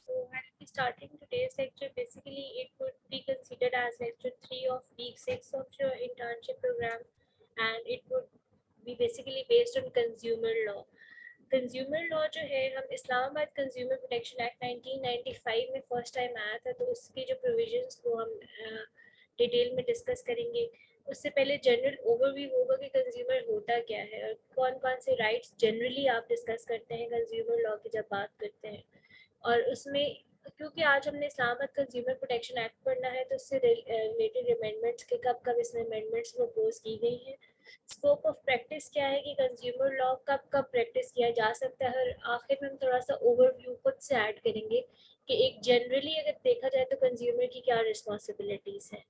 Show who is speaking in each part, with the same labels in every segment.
Speaker 1: So I'll be starting today's lecture. Basically, it would be considered as lecture 3 of week 6 of your internship program, and it would be basically based on consumer law. Consumer law जो है, हम Islamabad consumer protection act 1995 में first time आया था, तो उसके जो provisions को हम डिटेल में डिस्कस करेंगे। उससे पहले जनरल ओवरव्यू होगा कि कंज्यूमर होता क्या है और कौन कौन से राइट्स जनरली आप डिस्कस करते हैं कंज्यूमर लॉ की जब बात करते हैं। और उसमें क्योंकि आज हमने इस्लामाबाद कंज्यूमर प्रोटेक्शन एक्ट पढ़ना है, तो उससे रिलेटेड अमेंडमेंट्स के कब कब इसमें अमेंडमेंट्स प्रपोज की गई हैं, स्कोप ऑफ प्रैक्टिस क्या है कि कंज्यूमर लॉ कब कब प्रैक्टिस किया जा सकता है, और आखिर में हम थोड़ा सा ओवरव्यू खुद से ऐड करेंगे कि एक जनरली अगर देखा जाए तो कंज्यूमर की क्या रिस्पॉन्सिबिलिटीज़ हैं।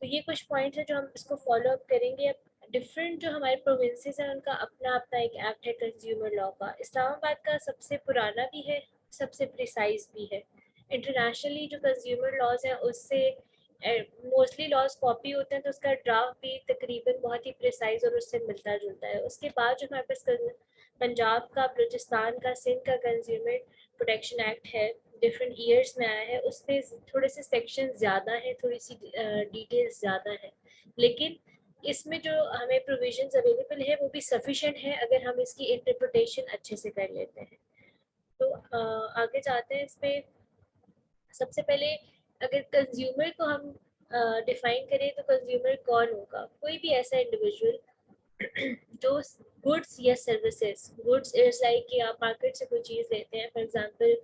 Speaker 1: तो ये कुछ पॉइंट्स हैं जो हम इसको फॉलो अप करेंगे। अब डिफरेंट जो हमारे प्रोविंसेस हैं उनका अपना अपना एक एक्ट है कंज्यूमर लॉ का। इस्लामाबाद का सबसे पुराना भी है, सबसे प्रिसाइज भी है। इंटरनेशनली जो कंज्यूमर लॉज हैं उससे मोस्टली लॉज कॉपी होते हैं, तो उसका ड्राफ्ट भी तकरीबन बहुत ही प्रिसाइज और उससे मिलता जुलता है। उसके बाद जो हमारे पास पंजाब का, बलूचिस्तान का, सिंध का कंज्यूमर प्रोटेक्शन एक्ट है, डिफरेंट ईयर्स में आया है। उसमें थोड़े से सेक्शन ज़्यादा हैं, थोड़ी सी डिटेल्स ज़्यादा है, लेकिन इसमें जो हमें प्रोविजंस अवेलेबल है वो भी सफिशेंट है अगर हम इसकी इंटरप्रिटेशन अच्छे से कर लेते हैं। तो आगे जाते हैं इसमें। सबसे पहले अगर कंज्यूमर को हम डिफाइन करें तो कंज्यूमर कौन होगा? कोई भी ऐसा इंडिविजुअल जो गुड्स या सर्विसेज, गुड्स इज लाइक कि आप मार्केट से कोई चीज़ लेते हैं। फॉर एग्जांपल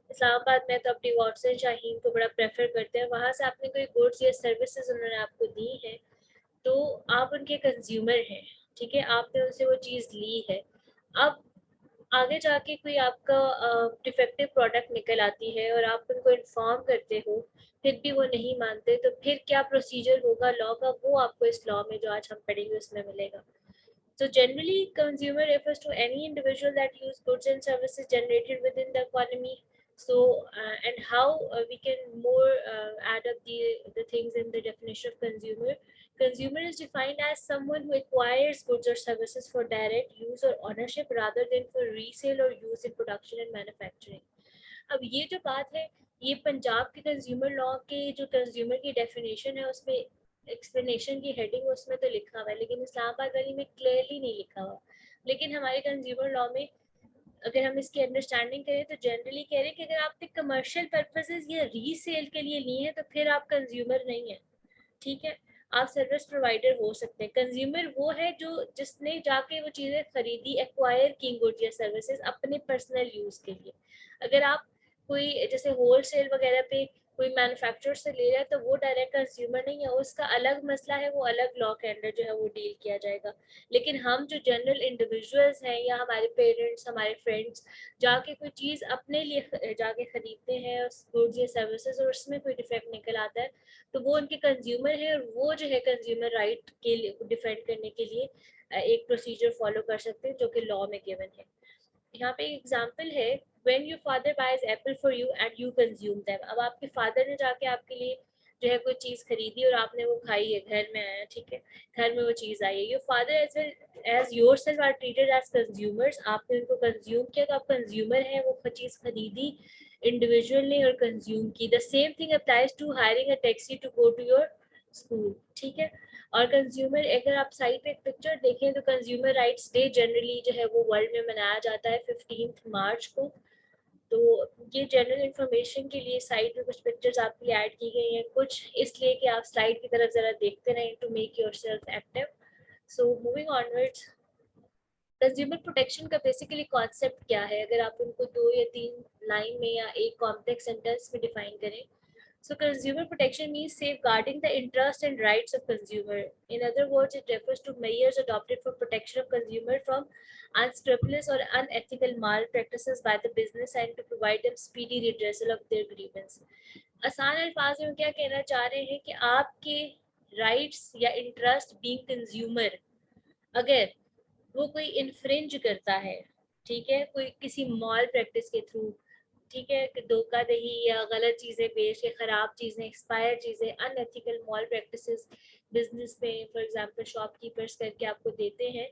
Speaker 1: इस्लामाबाद में तो अपनी वाटसन शाहीन को बड़ा प्रेफर करते हैं, वहाँ से आपने कोई गुड्स या सर्विसेज उन्होंने आपको दी है, तो आप उनके कंज्यूमर हैं। ठीक है, आपने उनसे वो चीज़ ली है। अब आगे जाके कोई आपका डिफेक्टिव प्रोडक्ट निकल आती है और आप उनको इन्फॉर्म करते हो, फिर भी वो नहीं मानते, तो फिर क्या प्रोसीजर होगा लॉ का, वो आपको इस लॉ में जो आज हम पढ़ेंगे उसमें मिलेगा। So generally, consumer refers to any individual that use goods and services generated within the economy. So and how we can more add up the things in the definition of consumer. Consumer is defined as someone who acquires goods or services for direct use or ownership rather than for resale or use in production and manufacturing. अब ये जो बात है, ये पंजाब के consumer law के जो consumer की डेफिनेशन है उसमें एक्सप्लेनेशन की हेडिंग उसमें तो लिखा हुआ है, लेकिन इस्लामाबाद वाली में क्लियरली नहीं लिखा हुआ। लेकिन हमारे कंज्यूमर लॉ में अगर हम इसकी अंडरस्टैंडिंग करें तो जनरली कह रहे हैं कि अगर आपने कमर्शियल पर्पसेस या रीसेल के लिए ली है तो फिर आप कंज्यूमर नहीं है। ठीक है, आप सर्विस प्रोवाइडर हो सकते हैं। कंज्यूमर वो है जो जिसने जाके वो चीज़ें खरीदी, एक्वायर की गुड्स या सर्विसेज अपने पर्सनल यूज़ के लिए। अगर आप कोई जैसे होल सेल वगैरह पे कोई मैन्युफैक्चरर से ले रहा है तो वो डायरेक्ट कंज्यूमर नहीं है, उसका अलग मसला है, वो अलग लॉ के अंडर जो है वो डील किया जाएगा। लेकिन हम जो जनरल इंडिविजुअल्स हैं या हमारे पेरेंट्स, हमारे फ्रेंड्स जाके कोई चीज़ अपने लिए जाके खरीदते हैं गुड्स या सर्विसेज और उसमें कोई डिफेक्ट निकल आता है, तो वो उनके कंज्यूमर है और वो जो है कंज्यूमर राइट के लिए डिफेंड करने के लिए एक प्रोसीजर फॉलो कर सकते हैं जो कि लॉ में गिवन है। यहाँ पे एक एग्जांपल है, when your father buys apple for you and you consume them. अब आपके फादर ने जाके आपके लिए जो है कोई चीज़ खरीदी और आपने वो खाई है, घर में आया, ठीक है, घर में वो चीज़ आई है। Your father as well as yourself are treated as consumers. आपने उनको कंज्यूम किया तो आप कंज्यूमर हैं, वो चीज़ खरीदी इंडिविजुअल ने और कंज्यूम की। The same thing applies to hiring a taxi to go to your school. ठीक है, और कंज्यूमर अगर आप साइट पे एक पिक्चर देखें तो कंज्यूमर राइट्स डे जनरली जो है वो वर्ल्ड में मनाया जाता है 15 मार्च को। तो ये जनरल इंफॉर्मेशन के लिए साइट में कुछ पिक्चर्स आपके लिए ऐड की गई हैं, कुछ इसलिए कि आप स्लाइड की तरफ ज़रा देखते रहें to make yourself active. So moving onwards, consumer protection का बेसिकली कॉन्सेप्ट क्या है अगर आप उनको 2 या 3 लाइन में या एक कॉम्प्लेक्स सेंटेंस में डिफाइन करें। So consumer protection means safeguarding the interests and rights of consumer. In other words, it refers to measures adopted for protection of consumer from unscrupulous or unethical malpractices by the business and to provide them speedy redressal of their grievance. आसान अल्फाज में क्या कहना चाह रहे हैं कि आपके राइट्स या इंटरेस्ट बीइंग कंज्यूमर अगर वो कोई इन्फ्रिंज करता है, ठीक है, कोई किसी मॉल प्रैक्टिस के थ्रू, ठीक है, कि धोखाधड़ी या गलत चीज़ें बेच के, ख़राब चीज़ें, एक्सपायर चीज़ें, अनएथिकल मॉल प्रैक्टिसेस बिजनेस में फॉर एग्जांपल शॉपकीपर्स करके आपको देते हैं,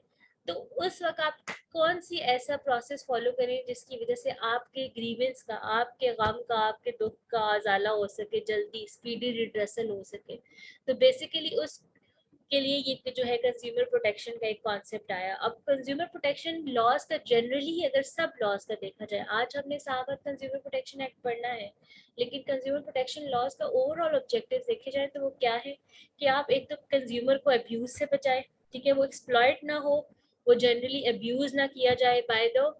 Speaker 1: तो उस वक्त आप कौन सी ऐसा प्रोसेस फॉलो करें जिसकी वजह से आपके ग्रीवेंस का, आपके गम का, आपके दुख का अजाला हो सके, जल्दी स्पीडी रिड्रेसल हो सके। तो बेसिकली उस के लिए ये जो है कंज्यूमर प्रोटेक्शन का एक कॉन्सेप्ट आया। अब कंज्यूमर प्रोटेक्शन लॉज का जनरली अगर सब लॉज का देखा जाए, आज हमने साहब कंज्यूमर प्रोटेक्शन एक्ट पढ़ना है, लेकिन कंज्यूमर प्रोटेक्शन लॉज का ओवरऑल ऑब्जेक्टिव देखे जाए तो वो क्या है कि आप एक तो कंज्यूमर को अब्यूज से बचाए, ठीक है, वो एक्सप्लॉइट ना हो, वो जनरली अब्यूज ना किया जाए बाय द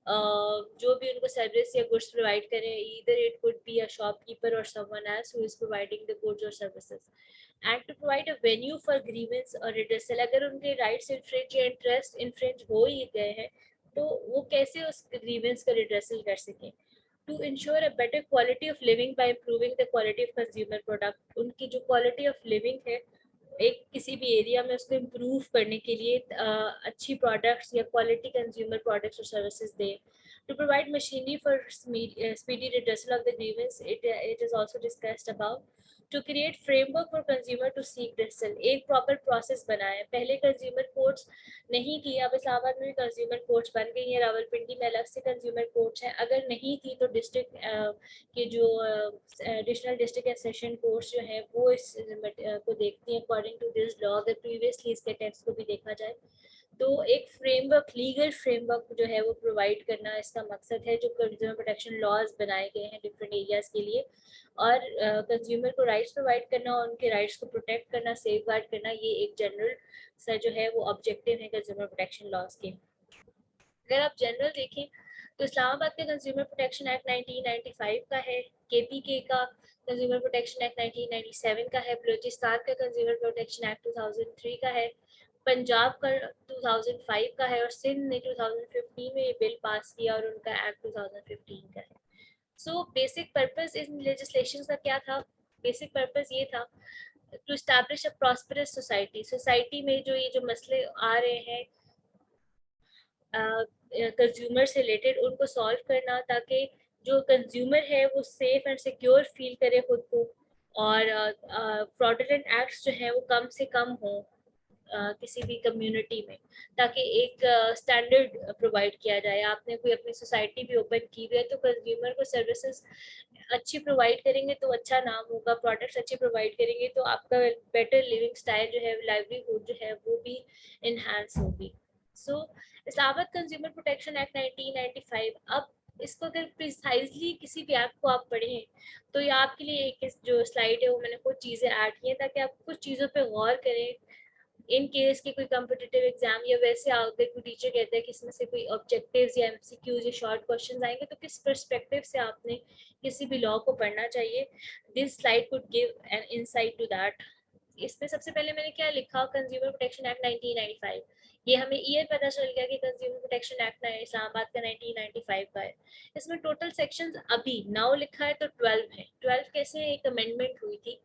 Speaker 1: जो भी उनको सर्विस या गुड्स प्रोवाइड करें, either it could be a shopkeeper or someone else who is providing the goods or services, and to provide a venue for grievance or redressal। अगर उनके राइट्स इन्फ्रिंज या interest infringe हो ही गए हैं तो वो कैसे उस ग्रीवेंस का रिड्रेसल कर सकें। To ensure a better quality of living by improving the quality of consumer product, उनकी जो क्वालिटी ऑफ लिविंग है एक किसी भी एरिया में उसको इम्प्रूव करने के लिए अच्छी प्रोडक्ट्स या क्वालिटी कंज्यूमर प्रोडक्ट्स और सर्विसेज दें। To provide machinery for speedy redressal of the grievance, it is also discussed above. To create framework for consumer to seek redressal, एक प्रॉपर प्रोसेस बनाए। पहले कंज्यूमर कोर्ट्स नहीं थी, अब इस्लामाबाद में भी कंज्यूमर कोर्ट्स बन गई हैं, रावलपिंडी में अलग से कंज्यूमर कोर्ट्स हैं। अगर नहीं थी तो डिस्ट्रिक्ट के जो एडिशनल डिस्ट्रिक्ट या सेशन कोर्ट्स जो है वो इस को देखती हैं अकॉर्डिंग टू दिस लॉ। अगर प्रीवियसली इसके टेक्स्ट को भी देखा जाए तो एक फ्रेमवर्क, लीगल फ्रेमवर्क जो है वो प्रोवाइड करना इसका मकसद है, जो कंज्यूमर प्रोटेक्शन लॉज बनाए गए हैं डिफरेंट एरियाज के लिए। और कंज्यूमर को राइट्स प्रोवाइड करना और उनके राइट्स को प्रोटेक्ट करना, सेफ गार्ड करना, ये एक जनरल सा जो है वो ऑब्जेक्टिव है कंज्यूमर प्रोटेक्शन लॉज के। अगर आप जनरल देखें तो इस्लामाबाद का कंज्यूमर प्रोटेक्शन एक्ट 1995 का है, केपीके का कंज्यूमर प्रोटेक्शन एक्ट 1997 का है, बलूचिस्तान का कंज्यूमर प्रोटेक्शन एक्ट 2003 का है, पंजाब का 2005 का है, और सिंध ने 2015 में ये बिल पास किया और उनका एक्ट 2015 का है। So basic purpose in legislation का क्या था? बेसिक पर्पस ये था to establish a prosperous society. Society में जो ये जो मसले आ रहे हैं कंज्यूमर से रिलेटेड, उनको सॉल्व करना, ताकि जो कंज्यूमर है वो सेफ एंड सिक्योर फील करे खुद को, और फ्रॉडुलेंट एक्ट्स जो है वो कम से कम हो किसी भी कम्युनिटी में, ताकि एक स्टैंडर्ड प्रोवाइड किया जाए। आपने कोई अपनी सोसाइटी भी ओपन की हुई है तो कंज्यूमर को सर्विसेज अच्छी प्रोवाइड करेंगे तो अच्छा नाम होगा, प्रोडक्ट्स अच्छे प्रोवाइड करेंगे तो आपका बेटर लिविंग स्टाइल जो है, लाइवलीहुड जो है वो भी इन्हांस होगी। सो इस्लामाबाद कंज्यूमर प्रोटेक्शन एक्ट 1995, अब इसको अगर प्रिसाइजली किसी भी एक्ट को आप पढ़ें तो ये आपके लिए एक जो स्लाइड है वो मैंने कुछ चीज़ें ऐड की हैं ताकि आप कुछ चीज़ों पे गौर करें। इन केस की कोई कॉम्पिटिटिव एग्जाम या वैसे अगर कोई टीचर कहता है कि इसमें से कोई ऑब्जेक्टिव्स या एमसीक्यूज या शॉर्ट क्वेश्चंस आएंगे तो किस पर्सपेक्टिव से आपने किसी भी लॉ को पढ़ना चाहिए, this slide could give an insight to that. इसमें सबसे पहले मैंने क्या लिखा, कंज्यूमर प्रोटेक्शन एक्ट 1995, ये हमें ईयर पता चल गया कि कंज्यूमर प्रोटेक्शन एक्ट इस्लामाबाद का 1995 का है। इसमें टोटल सेक्शंस अभी नाउ लिखा है तो 12 है। 12 कैसे एक अमेंडमेंट हुई थी,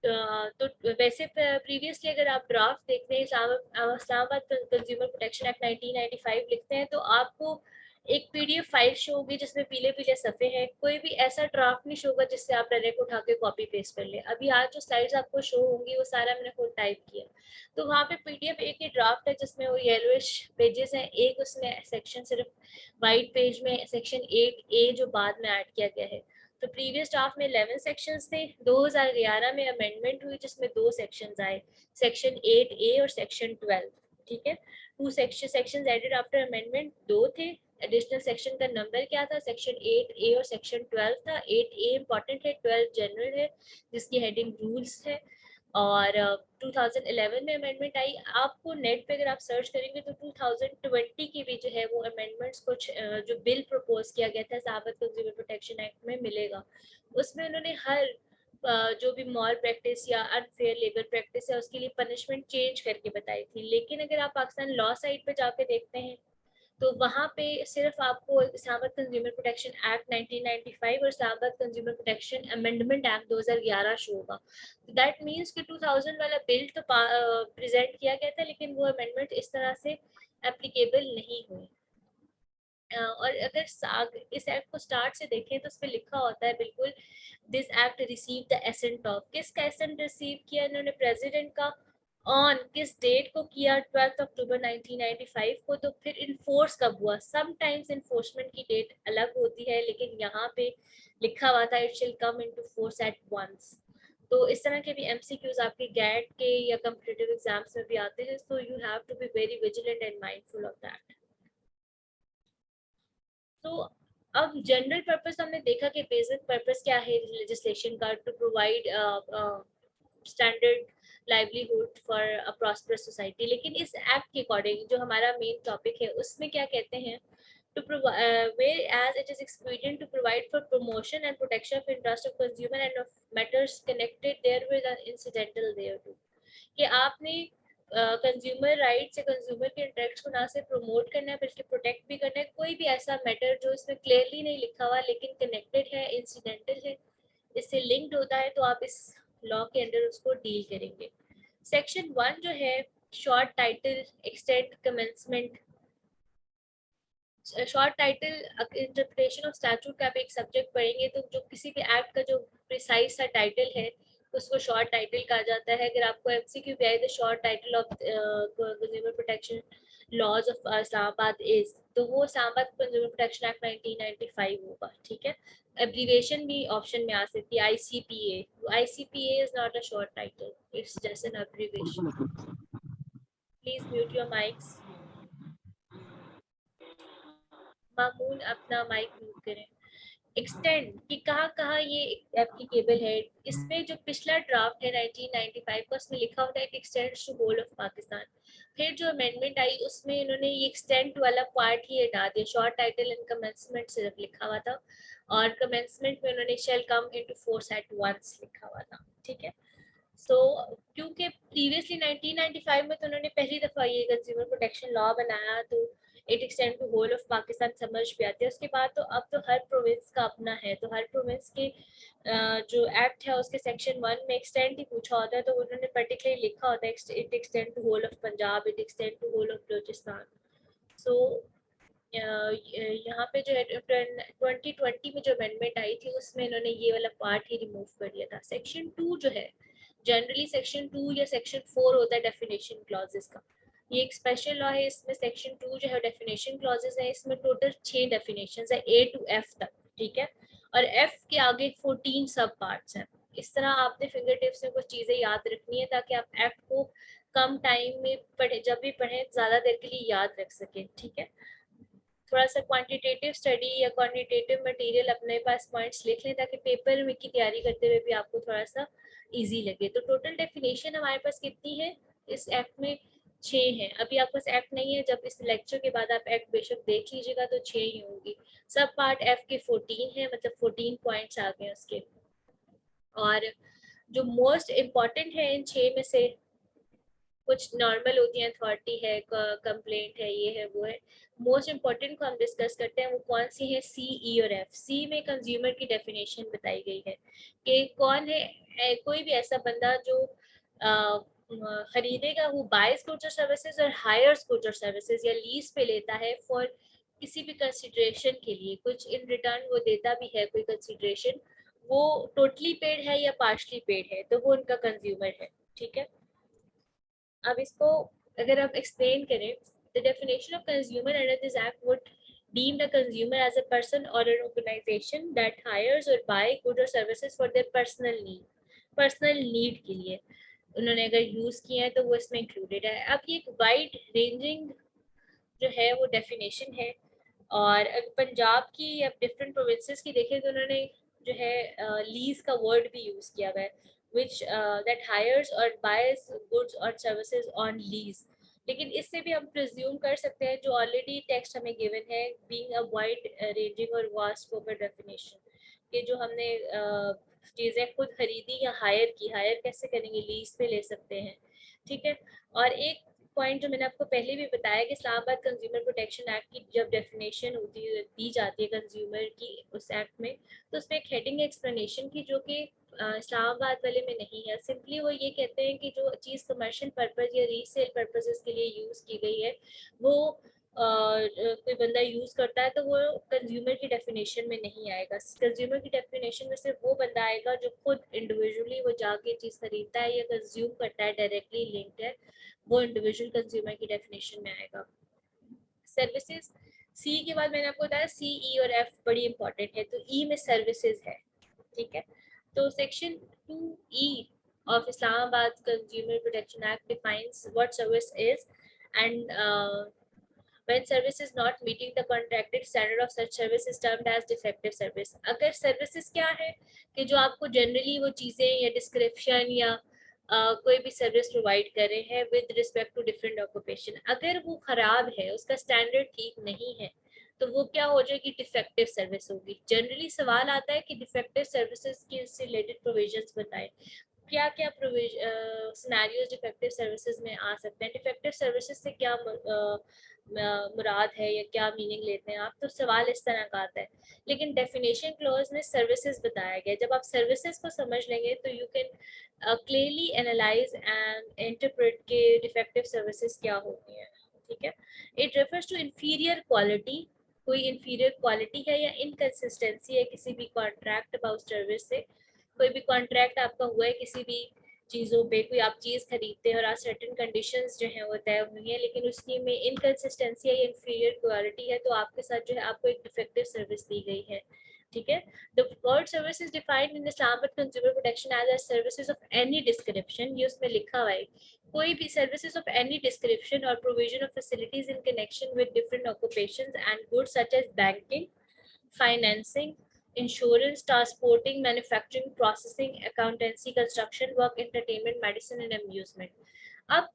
Speaker 1: तो वैसे प्रीवियसली अगर आप ड्राफ्ट देखते हैं इस्लामाबाद कंज्यूमर प्रोटेक्शन एक्ट 1995 लिखते हैं तो आपको एक पीडीएफ फाइल शो होगी जिसमें पीले पीले सफ़े हैं, कोई भी ऐसा ड्राफ्ट नहीं शो होगा जिससे आप डायरेक्ट उठा के कॉपी पेस्ट कर ले। अभी आज जो स्लाइड्स आपको शो होंगी वो सारा मैंने खुद टाइप किया, तो वहाँ पे पीडीएफ एक ही ड्राफ्ट है जिसमें वो येलोइश पेजेस हैं, एक उसमें सेक्शन सिर्फ वाइट पेज में सेक्शन 8A जो बाद में ऐड किया गया है। तो प्रीवियस ड्राफ्ट में 11 सेक्शंस थे, 2011 में अमेंडमेंट हुई जिसमें 2 सेक्शंस आए, सेक्शन 8A और सेक्शन 12, ठीक है। 2 सेक्शंस एडेड आफ्टर अमेंडमेंट, 2 थे। एडिशनल सेक्शन का नंबर क्या था, सेक्शन 8A और सेक्शन 12 था। 8A इंपॉर्टेंट है, 12 जनरल है जिसकी हेडिंग रूल्स है। और 2011 में अमेंडमेंट आई। आपको नेट पे अगर आप सर्च करेंगे तो 2020 की भी जो है वो अमेंडमेंट्स कुछ जो बिल प्रपोज किया गया था इस्लामाबाद कंज्यूमर प्रोटेक्शन एक्ट में मिलेगा। उसमें उन्होंने हर जो भी मॉल प्रैक्टिस या अनफेयर लेबर प्रैक्टिस है उसके लिए पनिशमेंट चेंज करके बताई थी। लेकिन अगर आप पाकिस्तान लॉ साइट पे जाके देखते हैं तो वहाँ पे सिर्फ आपको इस्लामाबाद कंज्यूमर प्रोटेक्शन एक्ट 1995 और Islamabad consumer protection amendment act 2011 show होगा। दैट मीन्स कि 2000 वाला बिल तो प्रेजेंट किया गया था लेकिन वो अमेंडमेंट इस तरह से एप्लीकेबल नहीं हुई। और अगर इस एक्ट को स्टार्ट से देखें तो उस पर लिखा होता है बिल्कुल, this act receive the ascent of, किसका एसेंट रिसीव किया इन्होंने, प्रेसिडेंट का ऑन किस डेट को किया, 12 अक्टूबर 1995 को। तो फिर इन्फोर्स कब हुआ, समटाइम्स इन्फोर्समेंट की डेट अलग होती है, लेकिन यहाँ पे लिखा हुआ था it shall come into force at once. तो इस तरह के भी एमसीक्यूज आपके गैट के या कम्पिटिटिव एग्जाम्स में भी आते हैं, so you have to be very vigilant and mindful of that. तो अब जनरल पर्पस हमने देखा कि बेसिक पर्पस क्या है लेजिस्लेशन का, to provide standard livelihood for a prosperous society. लेकिन इस एक्ट के अकॉर्डिंग जो हमारा मेन टॉपिक है उसमें क्या कहते हैं, to provide whereas it is expedient to provide for promotion and protection of interest of consumer and of matters connected therewith and incidental thereto, कि आपने कंज्यूमर राइट्स या कंज्यूमर के इंटरेक्ट्स को ना सिर्फ प्रमोट करना है बल्कि प्रोटेक्ट भी करना है। कोई भी ऐसा मैटर जो इसमें क्लियरली नहीं लिखा हुआ लेकिन कनेक्टेड है, इंसिडेंटल है, इससे लिंक्ड होता है, तो आप इस लॉ के अंडर उसको डील करेंगे। सेक्शन 1 जो है, short title, extend, commencement. Short title interpretation of statute का आप एक सब्जेक्ट पढ़ेंगे, तो जो किसी भी एक्ट का जो प्रिसाइज सा टाइटल है उसको शॉर्ट टाइटल कहा जाता है। अगर आपको एमसीक्यू भी आए तो short title of consumer protection laws of Islamabad is, तो वो इस्लामाबाद कंज्यूमर प्रोटेक्शन एक्ट 1995 होगा, ठीक है। एब्रीविएशन भी ऑप्शन में आ सकती है, ICPA. ICPA is not a short title, it's just an abbreviation. Please mute your mics. Mamun अपना माइक म्यूट करें। एक्सटेंड कि कहाँ कहाँ ये एप्लीकेबल है, इसमें जो पिछला ड्राफ्ट है 1995 का उसमें लिखा होता है कि extends to whole of Pakistan. फिर जो अमेंडमेंट आई उसमें इन्होंने ये एक्सटेंड वाला पार्ट ही हटा दिया, शॉर्ट टाइटल एंड कमेंसमेंट सिर्फ लिखा हुआ था, और कमेंसमेंट में उन्होंने shall come into force at once लिखा हुआ था, ठीक है। सो क्योंकि प्रीवियसली 1995 में तो उन्होंने पहली दफा ये कंज्यूमर प्रोटेक्शन लॉ बनाया, तो it extend to whole of Pakistan समझ भी आती है। उसके बाद तो अब तो हर प्रोविंस का अपना है, तो हर प्रोविंस के जो एक्ट है उसके सेक्शन 1 में एक्सटेंड ही पूछा होता है, तो उन्होंने पर्टिकुलरली लिखा होता है it extend to whole of Punjab, it extend to whole of Balochistan. So यहाँ पे जो है 2020 में जो अमेंडमेंट आई थी उसमें इन्होंने ये वाला पार्ट ही रिमूव कर दिया था। सेक्शन 2 जो है, जनरली सेक्शन 2 या सेक्शन 4 होता है डेफिनेशन क्लॉजेस का, ये एक स्पेशल लॉ है। इसमें सेक्शन 2 जो है डेफिनेशन क्लॉजेस है, इसमें टोटल 6 डेफिनेशंस है ए टू एफ तक, ठीक है। और एफ के आगे 14 सब पार्ट्स हैं। इस तरह आपने फिंगर टिप्स में कुछ चीज़ें याद रखनी है ताकि आप एक्ट को कम टाइम में पढ़े, जब भी पढ़ें ज़्यादा देर के लिए याद रख सकें, ठीक है। थोड़ा सा क्वांटिटेटिव स्टडी या क्वांटिटेटिव मटेरियल अपने पास पॉइंट्स लिख लें ताकि पेपर में की तैयारी करते हुए भी आपको थोड़ा सा इजी लगे। तो टोटल डेफिनेशन हमारे पास कितनी है इस एक्ट में, 6 हैं। अभी आपके पास एक्ट नहीं है, जब इस लेक्चर के बाद आप एक्ट बेशक देख लीजिएगा तो 6 ही होंगी। सब पार्ट एफ के 14 है, मतलब 14 पॉइंट्स आ गए उसके। और जो मोस्ट इम्पॉर्टेंट है इन 6 में से, कुछ नॉर्मल होती हैं, अथॉरिटी है, कंप्लेंट है, ये है वो है, मोस्ट इम्पोर्टेंट को हम डिस्कस करते हैं। वो कौन सी है, सी, ई और एफ। सी में कंज्यूमर की डेफिनेशन बताई गई है कि कौन है कोई भी ऐसा बंदा जो खरीदेगा, वो बाइज गुड्स और सर्विसेज और हायर्स गुड्स और सर्विसेज या लीज पे लेता है फॉर किसी भी कंसिडरेशन के लिए, कुछ इन रिटर्न वो देता भी है कोई कंसिडरेशन, वो टोटली पेड है या पार्शली पेड है, तो वो उनका कंज्यूमर है, ठीक है। अब इसको अगर आप एक्सप्लेन करें, the definition of consumer under this act would deemed a consumer as a person or an organization that hires or buy goods or services for their personal need के लिए उन्होंने अगर यूज किया है तो वो इसमें इंक्लूडेड है। अब ये एक वाइड रेंजिंग जो है वो डेफिनेशन है, और पंजाब की या डिफरेंट प्रोविंसेस की देखें तो उन्होंने जो है लीज का वर्ड भी यूज किया हुआ है, विच दैट हायर्स और buyers goods or services on lease. लेकिन इससे भी हम प्रिज्यूम कर सकते हैं जो ऑलरेडी टेक्स्ट हमें गिवन है, बीइंग अ वाइड रेंजिंग और वास्ट स्कोप डेफिनेशन, कि जो हमने चीज़ें खुद खरीदी या हायर की, हायर कैसे करेंगे, लीज पे ले सकते हैं, ठीक है। और एक पॉइंट जो मैंने आपको पहले भी बताया कि इस्लामाबाद कंज्यूमर प्रोटेक्शन एक्ट की जब डेफिनेशन होती है, दी जाती है कंज्यूमर की उस एक्ट में, तो उसमें एक हेडिंग एक्सप्लेनेशन की जो कि इस्लामाबाद वाले में नहीं है। सिंपली वो ये कहते हैं कि जो चीज़ कमर्शियल पर्पज़ या रीसेल पर्पजेस के लिए यूज़ की गई है वो कोई बंदा यूज करता है तो वो कंज्यूमर की डेफिनेशन में नहीं आएगा। कंज्यूमर की डेफिनेशन में सिर्फ वो बंदा आएगा जो खुद इंडिविजुअली वो जाके चीज खरीदता है या कंज्यूम करता है, डायरेक्टली लिंक्ड है, वो इंडिविजुअल कंज्यूमर की डेफिनेशन में आएगा। सर्विसेज, सी के बाद मैंने आपको बताया सी, ई और एफ बड़ी इंपॉर्टेंट है, तो ई में सर्विसेज है, ठीक है। तो section 2E of Islamabad Consumer Protection Act defines what service is, and when service is not meeting the contracted standard of such service is termed as defective service। अगर services क्या है कि जो आपको जनरली वो चीज़ें या डिस्क्रिप्शन या कोई भी सर्विस प्रोवाइड कर रहे हैं with respect to different occupation, अगर वो खराब है, उसका स्टैंडर्ड ठीक नहीं है, तो वो क्या हो जाएगी, डिफेक्टिव सर्विस होगी। जनरली सवाल आता है कि डिफेक्टिव सर्विसेज के रिलेटेड प्रोविजंस बताएं, क्या क्या सिनेरियोज डिफेक्टिव सर्विसेज में आ सकते हैं, डिफेक्टिव सर्विसेज से क्या मुराद है या क्या मीनिंग लेते हैं आप, तो सवाल इस तरह का आता है। लेकिन डेफिनेशन क्लॉज में सर्विसेज बताया गया, जब आप सर्विसेज को समझ लेंगे तो you can clearly analyse and interpret के डिफेक्टिव सर्विसेज क्या होती हैं, ठीक है। It refers to inferior quality, कोई इंफीरियर क्वालिटी है या इनकंसिस्टेंसी है किसी भी कॉन्ट्रैक्ट अबाउट सर्विस से। कोई भी कॉन्ट्रैक्ट आपका हुआ है किसी भी चीज़ों पे, कोई आप चीज़ खरीदते हैं और आज सर्टेन कंडीशंस जो है वो तय हुई हैं, लेकिन उसकी में इनकंसिस्टेंसी या इंफीरियर क्वालिटी है, तो आपके साथ जो है आपको एक डिफेक्टिव सर्विस दी गई है, ठीक है। The word service is defined in Islamabad consumer protection as services of any description, ये उसमें लिखा हुआ है, कोई भी सर्विसेज ऑफ एनी डिस्क्रिप्शन और provision of facilities in connection with different occupations and goods such as banking, financing, insurance, transporting, manufacturing, processing, accountancy, construction work, entertainment, medicine and amusement। अब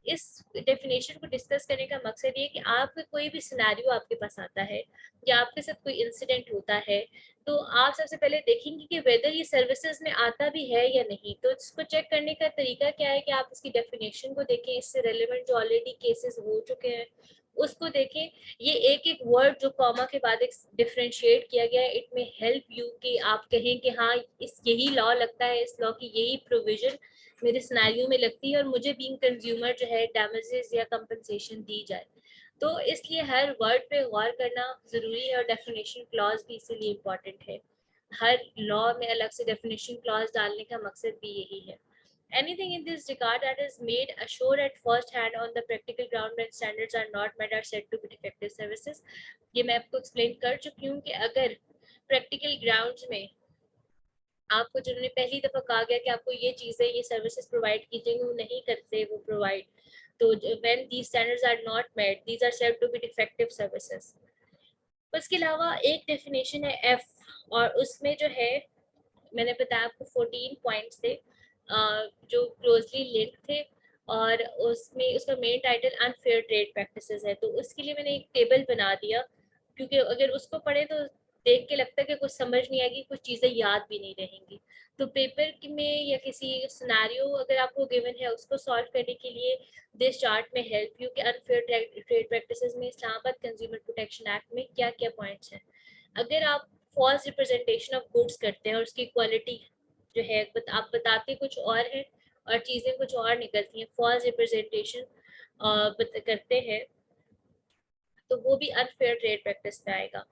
Speaker 1: इस डेफिनेशन को डिस्कस करने का मकसद ये कि आपके कोई भी सिनेरियो आपके पास आता है या आपके साथ कोई इंसिडेंट होता है, तो आप सबसे पहले देखेंगे कि वेदर ये सर्विसेज में आता भी है या नहीं। तो इसको चेक करने का तरीका क्या है कि आप इसकी डेफिनेशन को देखें, इससे रिलेवेंट जो ऑलरेडी केसेस हो चुके हैं उसको देखें। ये एक एक वर्ड जो कॉमा के बाद एक डिफरेंशिएट किया गया है, इट में हेल्प यू कि आप कहें कि हाँ इस यही लॉ लगता है, इस लॉ की यही प्रोविजन मेरे सिनेरियो में लगती है और मुझे बीइंग कंज्यूमर जो है डैमेजेस या कंपनसेशन दी जाए। तो इसलिए हर वर्ड पे गौर करना ज़रूरी है और डेफिनेशन क्लॉज भी इसीलिए इम्पॉर्टेंट है। हर लॉ में अलग से डेफिनेशन क्लॉज डालने का मकसद भी यही है। Anything in this regard that is made assured at first hand on the practical ground when standards are not met are said to be defective services। ये मैं आपको एक्सप्लेन कर चुकी हूँ कि अगर प्रैक्टिकल ग्राउंड्स में आपको जिन्होंने पहली दफा कहा गया कि आपको ये चीजें ये सर्विसेज प्रोवाइड की जाएंगी, वो नहीं करते वो प्रोवाइड, तो when these standards are not met these are said to be defective services. उसके अलावा एक डेफिनेशन है एफ, और उसमें जो है मैंने बताया आपको 14 पॉइंट्स थे जो क्लोजली लिंक थे, और उसमें उसका main title unfair trade practices है। तो उसके लिए मैंने एक टेबल बना दिया, क्योंकि अगर उसको पढ़े तो देख के लगता है कि कुछ समझ नहीं आएगी, कुछ चीज़ें याद भी नहीं रहेंगी। तो पेपर में या किसी सिनेरियो अगर आपको गिवन है उसको सॉल्व करने के लिए दिस चार्ट में हेल्प यू कि अनफेयर ट्रेड प्रैक्टिसेस में इस्लामाबाद कंज्यूमर प्रोटेक्शन एक्ट में क्या क्या पॉइंट्स हैं। अगर आप फॉल्स रिप्रेजेंटेशन ऑफ गुड्स करते हैं और उसकी क्वालिटी जो है आप बताते कुछ और है और चीज़ें कुछ और निकलती हैं, फॉल्स रिप्रेजेंटेशन करते हैं, तो वो भी अनफेयर ट्रेड प्रैक्टिस में आएगा।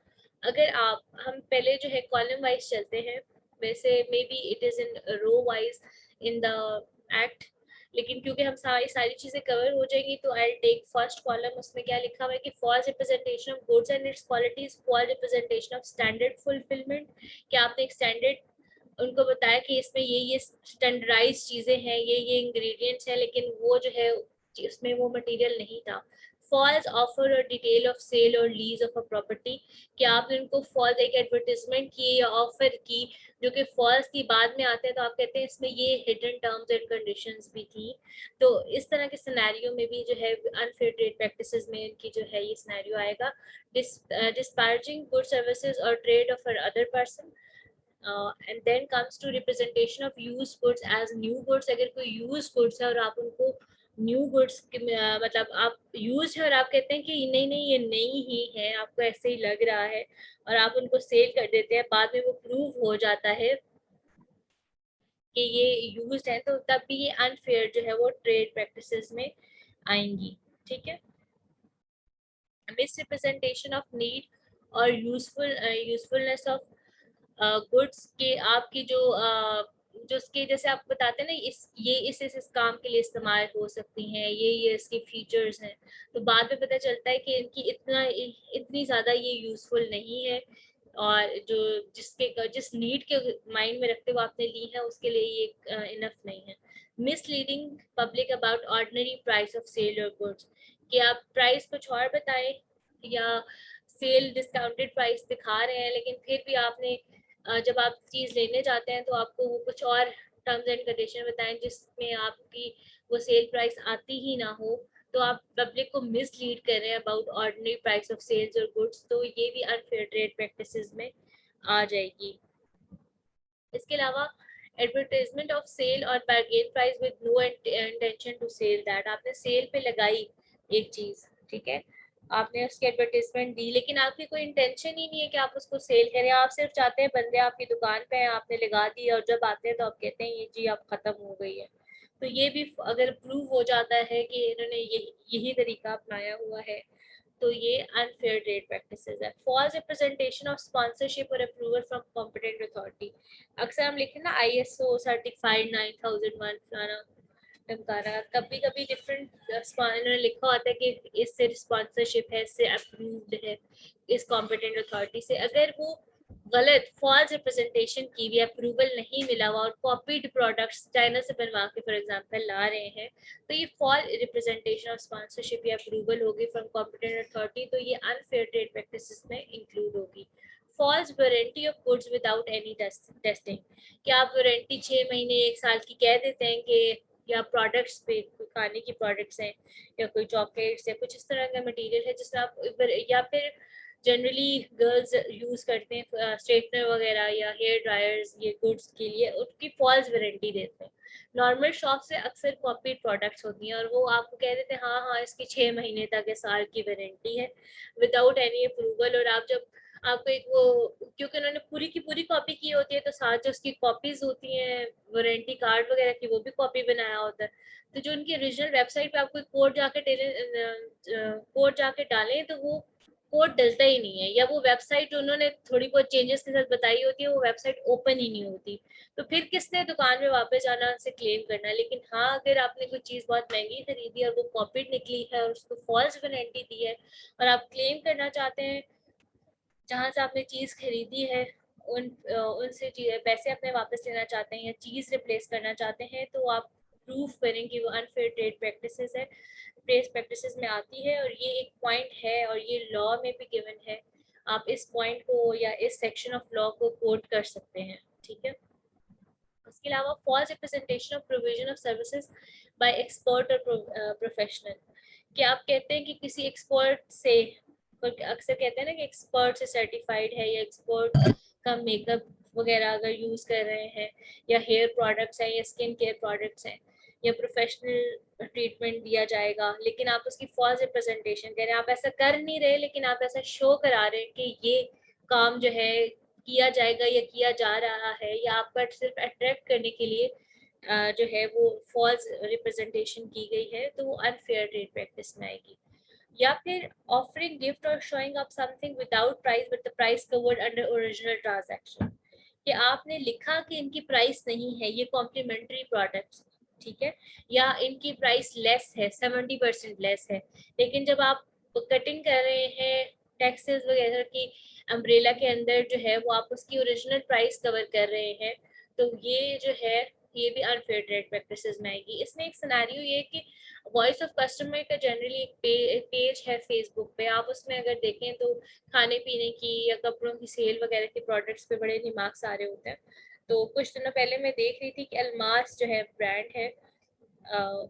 Speaker 1: अगर आप हम पहले जो है कॉलम वाइज चलते हैं, वैसे maybe it is in row wise in the act, लेकिन क्योंकि हम सारी चीज़ें कवर हो जाएंगी तो आई टेक फर्स्ट कॉलम। उसमें क्या लिखा हुआ है कि false representation of goods and its qualities, false representation of standard fulfilment, कि आपने एक स्टैंडर्ड उनको बताया कि इसमें ये स्टैंडर्डाइज चीज़ें हैं, ये इंग्रेडिएंट्स हैं, लेकिन वो जो है उसमें वो मटेरियल नहीं था। फॉल्स ऑफर और डिटेल ऑफ सेल और लीज ऑफ अ प्रॉपर्टी, कि आपने उनको फॉल्स एक एडवर्टीजमेंट की या ऑफर की जो कि फॉल्स की बाद में आते हैं, तो आप कहते हैं इसमें ये हिडन टर्म्स एंड कंडीशंस भी थी। तो इस तरह के सिनेरियो में भी जो है अनफेयर ट्रेड प्रैक्टिसेस में इनकी जो है ये सिनेरियो आएगा। डिस्पैर्जिंग गुड सर्विसेज और trade of other person, and then comes to representation of use goods as new goods. अगर कोई यूज गुड्स है और आप उनको न्यू गुड्स मतलब आप यूज है और आप कहते हैं कि नहीं नहीं ये नई ही है, आपको ऐसे ही लग रहा है, और आप उनको सेल कर देते हैं, बाद में वो प्रूव हो जाता है कि ये यूज्ड है, तो तब भी ये अनफेयर जो है वो ट्रेड प्रैक्टिसेस में आएंगी, ठीक है। मिसरिप्रेजेंटेशन ऑफ नीड और यूजफुलनेस ऑफ गुड्स के आपकी जो उसके जैसे आप बताते हैं ना इस काम के लिए इस्तेमाल हो सकती हैं, ये इसके फीचर्स हैं, तो बाद में पता चलता है कि इनकी इतनी ज़्यादा ये यूज़फुल नहीं है, और जो जिस नीड के माइंड में रखते हुए आपने ली है उसके लिए ये इनफ नहीं है। Misleading public about ordinary price of sale और गुड्स, कि आप प्राइस कुछ और बताएं या सेल डिस्काउंटेड प्राइस दिखा रहे हैं, लेकिन फिर भी आपने जब आप चीज़ लेने जाते हैं तो आपको वो कुछ और टर्म्स एंड कंडीशन बताएं जिसमें आपकी वो सेल प्राइस आती ही ना हो, तो आप पब्लिक को मिसलीड कर रहे हैं about ordinary price of sales और गुड्स, तो ये भी अनफेयर ट्रेड प्रैक्टिसेस में आ जाएगी। इसके अलावा एडवर्टाइजमेंट ऑफ सेल और bargain price with no intention to sell that, आपने सेल पे लगाई एक चीज, ठीक है, आपने उसकी एडवर्टाइजमेंट दी, लेकिन आपकी कोई इंटेंशन ही नहीं है कि आप उसको सेल करें, आप सिर्फ चाहते हैं बंदे आपकी दुकान पे हैं, आपने लगा दी और जब आते हैं तो आप कहते हैं ये जी आप खत्म हो गई है। तो ये भी अगर प्रूव हो जाता है कि इन्होंने यही तरीका अपनाया हुआ है, तो ये अनफेयर ट्रेड प्रैक्टिसेस है। फॉल्स रिप्रेजेंटेशन ऑफ स्पॉन्सरशिप और अप्रूवल फ्रॉम कॉम्पिटेंट अथॉरिटी, अक्सर हम लिखे ना ISO सर्टिफाइड 9001 फलाना ढमकाना, कभी कभी डिफरेंट इन्होंने लिखा होता है कि इससे स्पॉन्सरशिप है, इससे अप्रूव्ड है इस कॉम्पिटेंट अथॉरिटी से, अगर वो गलत फॉल्स रिप्रेजेंटेशन की भी अप्रूवल नहीं मिला हुआ और कॉपीड प्रोडक्ट्स चाइना से बनवा के फॉर एग्जांपल ला रहे हैं, तो ये फॉल्स रिप्रेजेंटेशन ऑफ स्पॉन्सरशिप या अप्रूवल होगी फ्रॉम कॉम्पिटेंट अथॉरिटी, तो ये अनफेयर ट्रेड प्रैक्टिसेस में इंक्लूड होगी। False warranty of goods without any testing, कि आप वारंटी 6 महीने 1 साल की कह देते हैं कि या प्रोडक्ट्स पे, कोई खाने की प्रोडक्ट्स हैं या कोई चॉकलेट्स या कुछ इस तरह का मटेरियल है जिसमें आप, या फिर जनरली गर्ल्स यूज करते हैं स्ट्रेटनर वगैरह या हेयर ड्रायर्स, ये गुड्स के लिए उनकी फॉल्स वारंटी देते हैं। नॉर्मल शॉप से अक्सर कॉपीड प्रोडक्ट्स होती हैं और वो आपको कह देते हैं हाँ हाँ इसकी 6 महीने तक या साल की वारंटी है विदाउट एनी अप्रूवल, और आप जब आपको एक वो, क्योंकि उन्होंने पूरी की पूरी कॉपी की होती है तो साथ जो उसकी कॉपीज होती हैं वारंटी कार्ड वगैरह की वो भी कॉपी बनाया होता है, तो जो उनकी ओरिजिनल वेबसाइट पे आपको कोड जाके डालें तो वो कोड डलता ही नहीं है, या वो वेबसाइट जो उन्होंने थोड़ी बहुत चेंजेस के साथ बताई होती है वो वेबसाइट ओपन ही नहीं होती, तो फिर किसने दुकान में वापस जाना उनसे क्लेम करना। लेकिन हाँ अगर आपने कोई चीज़ बहुत महंगी खरीदी और वो कॉपीड निकली है और उसको फॉल्स वारंटी दी है और आप क्लेम करना चाहते हैं जहाँ से आपने चीज़ खरीदी है उनसे पैसे अपने वापस लेना चाहते हैं या चीज़ रिप्लेस करना चाहते हैं, तो आप प्रूफ करें कि वो अनफेयर ट्रेड प्रैक्टिसेस है, ट्रेड प्रैक्टिसेस में आती है, और ये एक पॉइंट है और ये लॉ में भी गिवन है, आप इस पॉइंट को या इस सेक्शन ऑफ लॉ को कोट कर सकते हैं, ठीक है। उसके अलावा false representation of provision of services by expert और प्रोफेशनल, कि आप कहते हैं कि किसी एक्सपर्ट से, अक्सर कहते हैं ना कि एक्सपर्ट से सर्टिफाइड है या एक्सपर्ट का मेकअप वगैरह अगर यूज कर रहे हैं या हेयर प्रोडक्ट्स हैं या स्किन केयर प्रोडक्ट्स हैं या प्रोफेशनल ट्रीटमेंट दिया जाएगा, लेकिन आप उसकी फॉल्स रिप्रेजेंटेशन कह रहे हैं, आप ऐसा कर नहीं रहे लेकिन आप ऐसा शो करा रहे हैं कि ये काम जो है किया जाएगा या किया जा रहा है, या आपका सिर्फ अट्रैक्ट करने के लिए जो है वो फॉल्स रिप्रेजेंटेशन की गई है, तो वो अनफेयर ट्रेड प्रैक्टिस में आएगी। या फिर ऑफरिंग गिफ्ट और showing up something without price but the price covered under original transaction, कि आपने लिखा कि इनकी प्राइस नहीं है, ये कॉम्प्लीमेंट्री प्रोडक्ट्स, ठीक है, या इनकी प्राइस लेस है 70% लेस है, लेकिन जब आप कटिंग कर रहे हैं टैक्सेस वगैरह की अम्ब्रेला के अंदर जो है वो आप उसकी ओरिजिनल प्राइस कवर कर रहे हैं, तो ये जो है ये भी अनफेयर ट्रेड प्रैक्टिसेस में आएगी। इसमें एक सिनेरियो ये कि वॉइस ऑफ कस्टमर का जनरली एक पेज है फेसबुक पे, आप उसमें अगर देखें तो खाने पीने की या कपड़ों की सेल वगैरह के प्रोडक्ट्स पे बड़े रिमार्क्स आ रहे होते हैं। तो कुछ दिनों पहले मैं देख रही थी कि अलमास जो है ब्रांड है,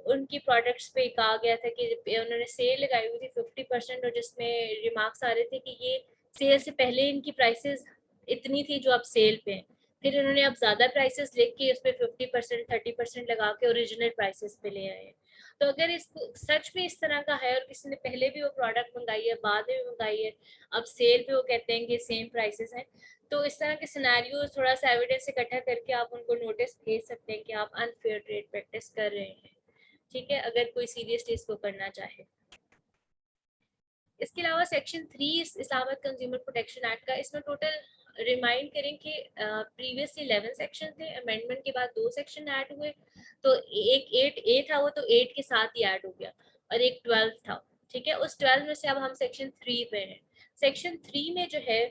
Speaker 1: उनकी प्रोडक्ट्स पे कहा गया था कि उन्होंने सेल लगाई हुई थी 50%, और जिसमें रिमार्क्स आ रहे थे कि ये सेल से पहले इनकी प्राइसेस इतनी थी जो अब सेल पे हैं, फिर उन्होंने अब ज़्यादा प्राइसेस लेके के उस पर 50% 30% लगा के ओरिजिनल प्राइसेस पे ले आए हैं। तो अगर इस सच में इस तरह का है और किसी ने पहले भी वो प्रोडक्ट मंगाई है बाद में भी मंगाई है, अब सेल पे वो कहते हैं कि सेम प्राइसेस हैं, तो इस तरह के सिनेरियो थोड़ा सा एविडेंस इकट्ठा करके आप उनको नोटिस भेज सकते हैं कि आप अनफेयर ट्रेड प्रैक्टिस कर रहे हैं, ठीक है, अगर कोई सीरियसली इसको करना चाहे। इसके अलावा section 3 Islamabad consumer protection act का, इसमें टोटल रिमाइंड करें कि प्रीवियसली 11 सेक्शन थे, अमेंडमेंट के बाद 2 सेक्शन ऐड हुए, तो एक 8A था वो, तो 8 के साथ ही ऐड हो गया, और एक 12 था, ठीक है। उस 12 में से अब हम सेक्शन 3 पे हैं। सेक्शन 3 में जो है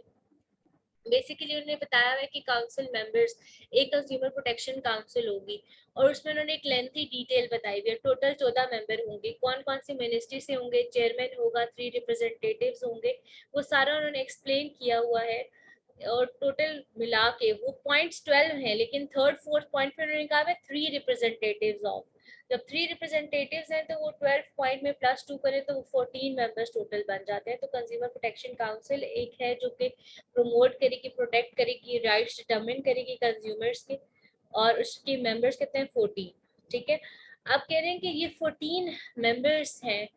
Speaker 1: बेसिकली उन्होंने बताया है कि काउंसिल मेंबर्स, एक कंज्यूमर प्रोटेक्शन काउंसिल होगी, और उसमें उन्होंने एक लेंथी डिटेल बताई हुई है। टोटल 14 मेंबर होंगे, कौन कौन सी मिनिस्ट्री से होंगे, चेयरमैन होगा, 3 रिप्रेजेंटेटिव्स होंगे, वो सारा उन्होंने एक्सप्लेन किया हुआ है। और टोटल मिला के वो पॉइंट्स 12 हैं, लेकिन थर्ड फोर्थ पॉइंट पे उन्होंने कहा है 3 रिप्रेजेंटेटिव्स ऑफ, जब 3 रिप्रेजेंटेटिव्स हैं तो वो 12 पॉइंट में +2 करें तो 14 मेंबर्स टोटल बन जाते हैं। तो कंज्यूमर प्रोटेक्शन काउंसिल एक है जो कि प्रमोट करेगी, प्रोटेक्ट करेगी, राइट्स डिटरमिन करेगी कंज्यूमर्स के, और उसके मेंबर्स कितने हैं 14, ठीक है। आप कह रहे हैं कि ये 14 मेंबर्स हैं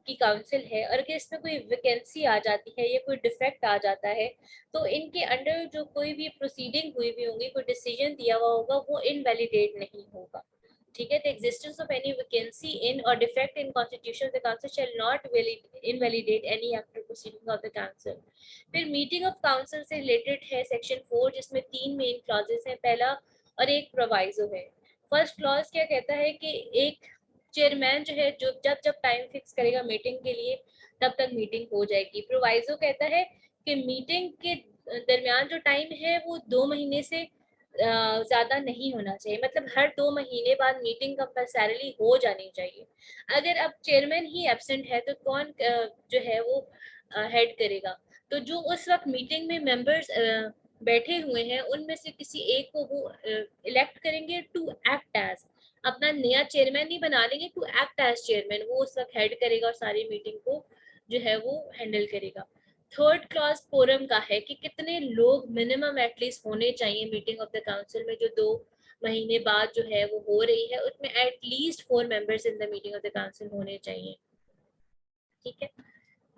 Speaker 1: की काउंसिल है, और अगर इसमें कोई वैकेंसी आ जाती है या कोई डिफेक्ट आ जाता है तो इनके अंडर जो कोई भी प्रोसीडिंग हुई भी होंगी, कोई डिसीजन दिया हुआ होगा, वो इनवैलिडेट नहीं होगा, ठीक है। The existence of any vacancy in or defect in constitution of the council shall not invalidate any act or proceeding of the council. फिर मीटिंग ऑफ काउंसिल से रिलेटेड है सेक्शन 4, जिसमें 3 मेन क्लॉजेस हैं, पहला और एक प्रोवाइजो है। First clause क्या कहता है कि एक चेयरमैन जो है, जो जब जब टाइम फिक्स करेगा मीटिंग के लिए तब तक मीटिंग हो जाएगी। प्रोवाइजो कहता है कि मीटिंग के दरमियान जो टाइम है वो 2 महीने से ज्यादा नहीं होना चाहिए, मतलब हर 2 महीने बाद मीटिंग कंपल्सरीली हो जानी चाहिए। अगर अब चेयरमैन ही एब्सेंट है तो कौन जो है वो हेड करेगा, तो जो उस वक्त मीटिंग में मेंबर्स बैठे हुए हैं उनमें से किसी एक को वो इलेक्ट करेंगे टू एक्ट एज, अपना नया चेयरमैन नहीं बना लेंगे, टू एक्ट एज चेयरमैन, वो उस वक्त हेड करेगा और सारी मीटिंग को जो है वो हैंडल करेगा। थर्ड क्लॉज कोरम का है कि कितने लोग मिनिमम एटलीस्ट होने चाहिए मीटिंग ऑफ द काउंसिल में, जो 2 महीने बाद जो है वो हो रही है, उसमें at least 4 members in the meeting of the council होने चाहिए, ठीक है।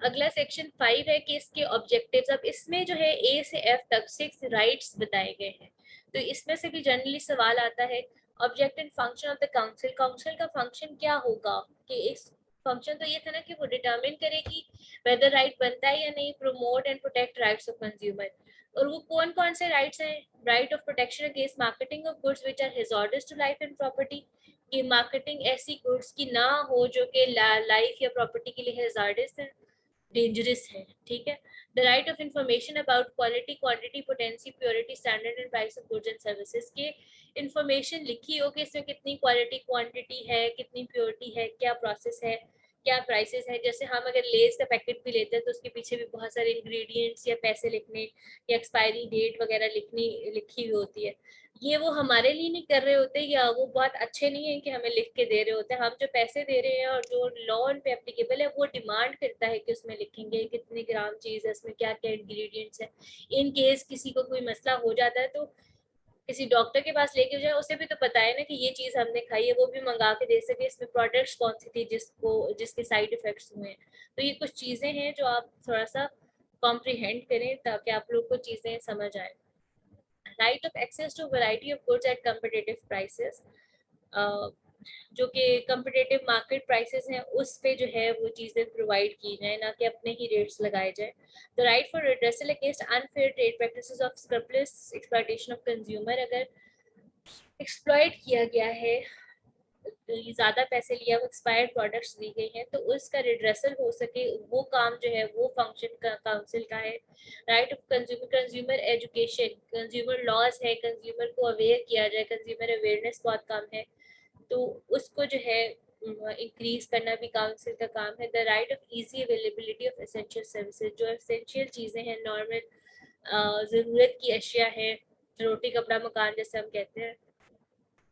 Speaker 1: अगला सेक्शन 5 है कि इसके ऑब्जेक्टिव्स, अब इसमें जो है A से F तक 6 राइट्स बताए गए हैं, तो इसमें से भी जनरली सवाल आता है object and function of the council, council का फंक्शन क्या होगा, कि इस फंक्शन तो ये था ना कि वो डिटरमिन करेगी वेदर राइट बनता है या नहीं, promote and protect rights of consumer, और वो कौन कौन से राइट्स हैं, right of protection against marketing of goods which are hazardous to life and property, कि मार्केटिंग ऐसी गुड्स की ना हो जो कि लाइफ या प्रॉपर्टी के लिए हैजर्डस है, डेंजरस है, ठीक है। The right of information about quality, quantity, potency, purity, standard and price of goods and services, के इंफॉर्मेशन लिखी हो कि इसमें कितनी क्वालिटी क्वांटिटी है, कितनी प्योरिटी है, क्या प्रोसेस है, क्या प्राइसेस है। जैसे हम अगर लेस का पैकेट भी लेते हैं तो उसके पीछे भी बहुत सारे इंग्रेडिएंट्स या पैसे लिखने या एक्सपायरी डेट वगैरह लिखी हुई होती है, ये वो हमारे लिए नहीं कर रहे होते, या वो बहुत अच्छे नहीं है कि हमें लिख के दे रहे होते हैं। हम जो पैसे दे रहे हैं और जो लॉ उन पे एप्लीकेबल है वो डिमांड करता है कि उसमें लिखेंगे कितने ग्राम चीज है, इसमें क्या क्या इंग्रेडिएंट्स है। इन केस किसी को कोई मसला हो जाता है तो किसी डॉक्टर के पास लेके जाए, उसे भी तो पता है ना कि ये चीज हमने खाई है, वो भी मंगा के दे सके इसमें प्रोडक्ट्स कौन सी थी जिसके साइड इफेक्ट्स हुए हैं। तो ये कुछ चीजें हैं जो आप थोड़ा सा कॉम्प्रिहेंड करें ताकि आप लोग को चीजें समझ आए। Right of access to variety of goods at competitive prices, जो कि कम्पिटिटिव मार्केट प्राइसेस हैं उस पे जो है वो चीज़ें प्रोवाइड की जाए, ना कि अपने ही रेट्स लगाए जाए। The right for redressal against unfair trade practices of scrupulous exploitation of consumer, अगर एक्सप्लॉइट किया गया है, ज़्यादा पैसे लिया, वो एक्सपायर्ड प्रोडक्ट्स दी गई हैं, तो उसका रिड्रेसल हो सके, वो काम जो है वो फंक्शन का काउंसिल का है। Right of consumer, consumer education, consumer laws है, कंज्यूमर को अवेयर किया जाए, कंज्यूमर अवेयरनेस बहुत कम है, तो उसको जो है इंक्रीज करना भी काउंसिल का काम है। The right of easy availability of essential services, जो एसेंशियल चीज़ें हैं, नॉर्मल ज़रूरत की अशिया है, रोटी कपड़ा मकान जैसे हम कहते हैं,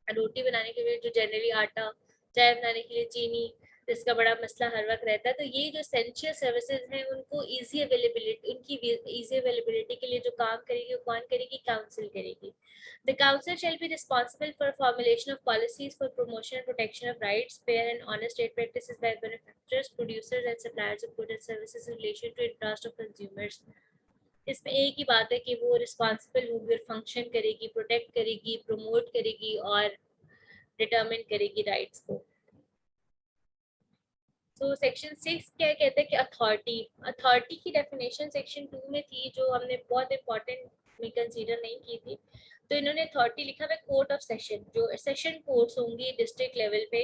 Speaker 1: रोटी बनाने के लिए जो जनरली आटा, चाय बनाने के लिए चीनी, इसका बड़ा मसला हर वक्त रहता है। तो ये जो एसेंशियल सर्विसेज हैं उनको इजी अवेलेबिलिटी, उनकी इजी अवेलेबिलिटी के लिए जो काम करेगी वो कौन करेगी, काउंसिल करेगी। The council shall be responsible for formulation of policies for promotion and protection of rights, fair and honest trade practices by manufacturers, producers and suppliers of goods and services in relation to interest of consumers. इसमें एक ही बात है कि वो responsible होगी और function करेगी, protect करेगी, प्रमोट करेगी और डिटरमिन करेगी राइट्स को। सो सेक्शन 6 क्या कहते हैं कि अथॉरिटी की डेफिनेशन सेक्शन 2 में थी, जो हमने बहुत इंपॉर्टेंट में कंसीडर नहीं की थी। तो इन्होंने अथॉरिटी लिखा हुआ कोर्ट ऑफ सेशन, जो सेशन कोर्ट्स होंगी डिस्ट्रिक्ट लेवल पे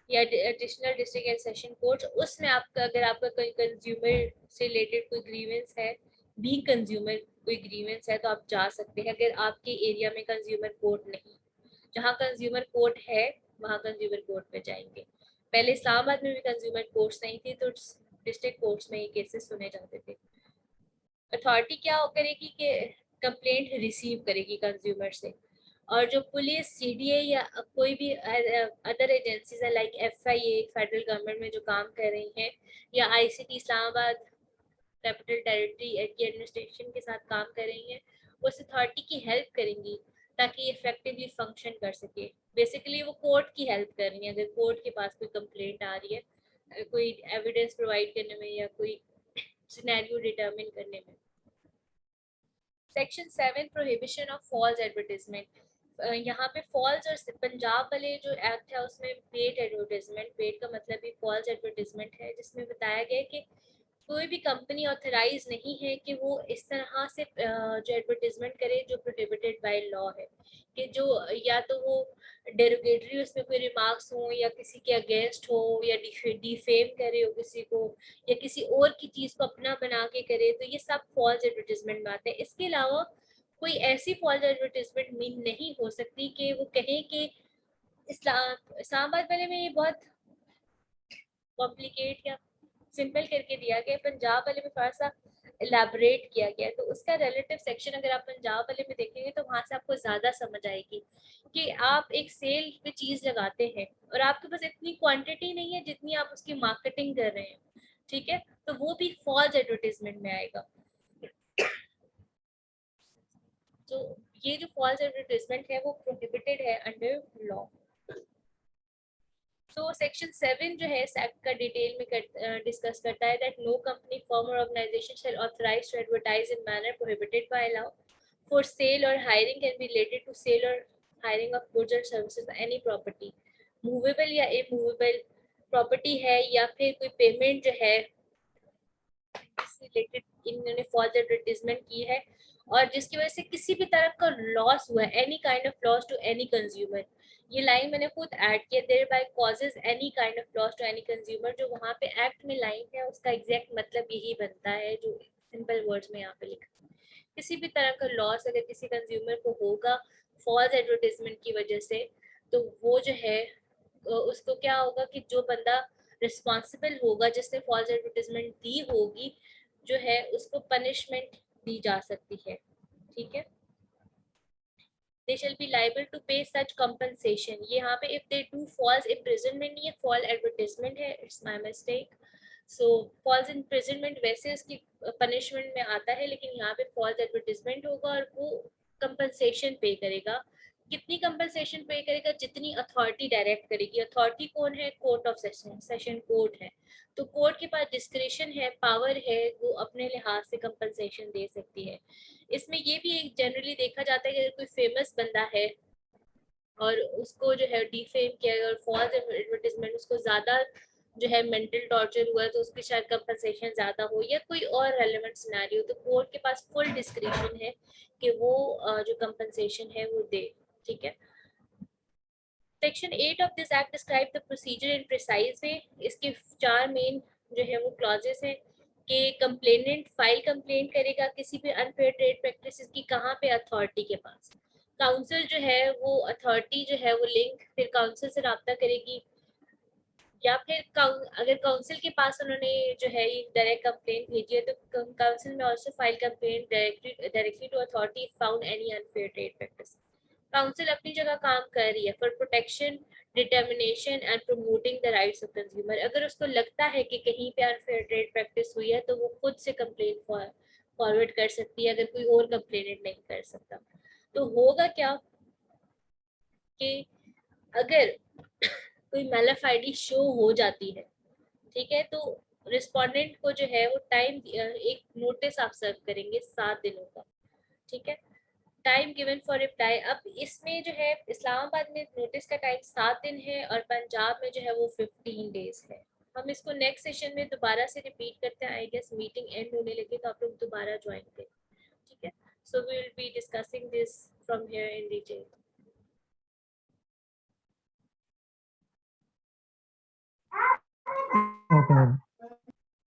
Speaker 1: या additional district and session courts, उसमें आपका अगर आपका कोई कंज्यूमर से रिलेटेड कोई ग्रीवेंस है, भी कंज्यूमर कोई ग्रीवेंस है, तो आप जा सकते हैं। अगर आपके एरिया में कंज्यूमर कोर्ट नहीं, जहाँ कंज्यूमर कोर्ट है वहाँ कंज्यूमर कोर्ट पे जाएंगे। पहले इस्लामाबाद में भी कंज्यूमर कोर्ट्स नहीं थी, तो डिस्ट्रिक्ट कोर्ट्स में ये केसेस सुने जाते थे। अथॉरिटी क्या करेगी कि कंप्लेंट रिसीव करेगी कंज्यूमर से, और जो पुलिस, सीडीए या कोई भी अदर एजेंसीज है लाइक एफआईए फेडरल गवर्नमेंट में जो काम कर रही हैं, या आईसीटी इस्लामाबाद कैपिटल टेरिटरी की एडमिनिस्ट्रेशन के साथ काम कर रही हैं, वो उस अथॉरिटी की हेल्प करेंगी ताकि इफेक्टिवली फंक्शन कर सके। बेसिकली वो कोर्ट की हेल्प कर रही है, अगर कोर्ट के पास कोई कंप्लेंट आ रही है कोई एविडेंस प्रोवाइड करने में या कोई सिनेरियो डिटरमिन करने में। Section 7 prohibition of false advertisement. यहाँ पे फॉल्स और पंजाब वाले जो एक्ट है उसमें पेड एडवर्टीजमेंट, पेड का मतलब भी फॉल्स एडवर्टीजमेंट है, जिसमें बताया गया कि कोई भी कंपनी ऑथराइज नहीं है कि वो इस तरह से जो एडवर्टीजमेंट करे जो प्रोहिबिटेड बाय लॉ है, कि जो या तो वो डेरोगेटरी उसमें कोई रिमार्क्स हो, या किसी के अगेंस्ट हो, या डिफेम करे हो किसी को, या किसी और की चीज को अपना बना के करे, तो ये सब फॉल्स एडवर्टीजमेंट में आते हैं। इसके अलावा कोई ऐसी फॉल्स एडवर्टीजमेंट मीन नहीं हो सकती कि वो कहे कि इस्लामाबाद वाले में ये बहुत कॉम्प्लिकेट या सिंपल करके दिया गया, पंजाब वाले में थोड़ा सा इलेबोरेट किया गया, तो उसका रिलेटिव सेक्शन अगर आप पंजाब वाले में देखेंगे तो वहां से आपको ज्यादा समझ आएगी कि आप एक सेल पे चीज लगाते हैं और आपके पास इतनी क्वांटिटी नहीं है जितनी आप उसकी मार्केटिंग कर रहे हैं, ठीक है, तो वो भी फॉल्स एडवर्टीजमेंट में आएगा। तो ये जो फॉल्स एडवर्टीजमेंट है वो प्रोहिबिटेड है अंडर लॉ। तो सेक्शन 7 जो है एक्ट का डिटेल में डिस्कस करता है that no company firm or organisation shall authorise to advertise in manner prohibited by law for sale or hiring can be related to sale or hiring of goods or services any property, movable या immovable property है, या फिर कोई payment जो है related इन्होंने false advertisement की है और जिसकी वजह से किसी भी तरह का लॉस हुआ है, any kind of loss to any consumer. ये लाइन मैंने खुद ऐड किया, thereby causes any kind of loss to any consumer, जो वहां पे एक्ट में लाइन है उसका एग्जैक्ट मतलब यही बनता है जो सिंपल वर्ड्स में यहाँ पे लिखा है। किसी भी तरह का लॉस अगर किसी कंज्यूमर को होगा फॉल्स एडवर्टीजमेंट की वजह से, तो वो जो है उसको क्या होगा कि जो बंदा रिस्पॉन्सिबल होगा जिसने फॉल्स एडवर्टीजमेंट दी होगी जो है उसको पनिशमेंट दी जा सकती है, ठीक है। they shall be liable to pay such compensation। ये यहाँ पे if they do false imprisonment नहीं है, false advertisement है, it's my mistake। so false imprisonment वैसे इसकी punishment में आता है, लेकिन यहाँ पे false advertisement होगा और वो compensation pay करेगा। कितनी कंपनसेशन पे करेगा? जितनी अथॉरिटी डायरेक्ट करेगी। अथॉरिटी कौन है? Court of session, session court है, तो कोर्ट के पास डिस्क्रिशन है, पावर है, वो अपने लिहाज से कंपनसेशन दे सकती है। इसमें ये भी एक जनरली देखा जाता है कि अगर कोई फेमस बंदा है और उसको जो है डिफेम किया और फॉल्स एडवर्टीजमेंट उसको ज्यादा जो है मेंटल टॉर्चर हुआ है, तो उसकी शायद कंपनसेशन ज्यादा हो, या कोई और रेलेवेंट सिनेरियो, तो कोर्ट के पास फुल डिस्क्रिप्शन है कि वो जो कंपनसेशन है वो दे, ठीक है। Section 8 of this act describe the procedure in precise वे। इसके 4 मेन जो है वो क्लॉजेस हैं कि कंप्लेनेंट फाइल कंप्लेंट करेगा किसी भी अनफेयर ट्रेड प्रैक्टिसेस की, कहाँ पे? अथॉरिटी के पास। काउंसिल जो है वो अथॉरिटी जो है वो लिंक फिर काउंसिल से रब्ता करेगी, या फिर अगर काउंसिल के पास उन्होंने जो है डायरेक्ट कंप्लेंट भेजी है तो काउंसिल में also file complaint directly to authority found any unfair trade practice. Council अपनी जगह काम कर रही है for protection, determination and promoting the rights of consumer. अगर उसको लगता है कि कहीं पे अनफेयर ट्रेड प्रैक्टिस हुई है तो वो खुद से कंप्लेंट फॉरवर्ड कर सकती है, अगर कोई और कंप्लेनेंट नहीं कर सकता। तो होगा क्या कि अगर कोई मैलाफाइडी शो हो जाती है, ठीक है, तो रिस्पोंडेंट को जो है वो टाइम एक नोटिस आप सर्व करेंगे 7 दिनों का, ठीक है। Time given for reply. अब इसमें जो है इस्लामाबाद में नोटिस का टाइम 7 दिन है और पंजाब में जो है वो 15 डेज है। हम इसको नेक्स्ट सेशन में दोबारा से रिपीट करते हैं। आई गेस मीटिंग एंड होने लगी तो आप लोग दोबारा ज्वाइन करें, ठीक है। So we will be discussing this from here in detail.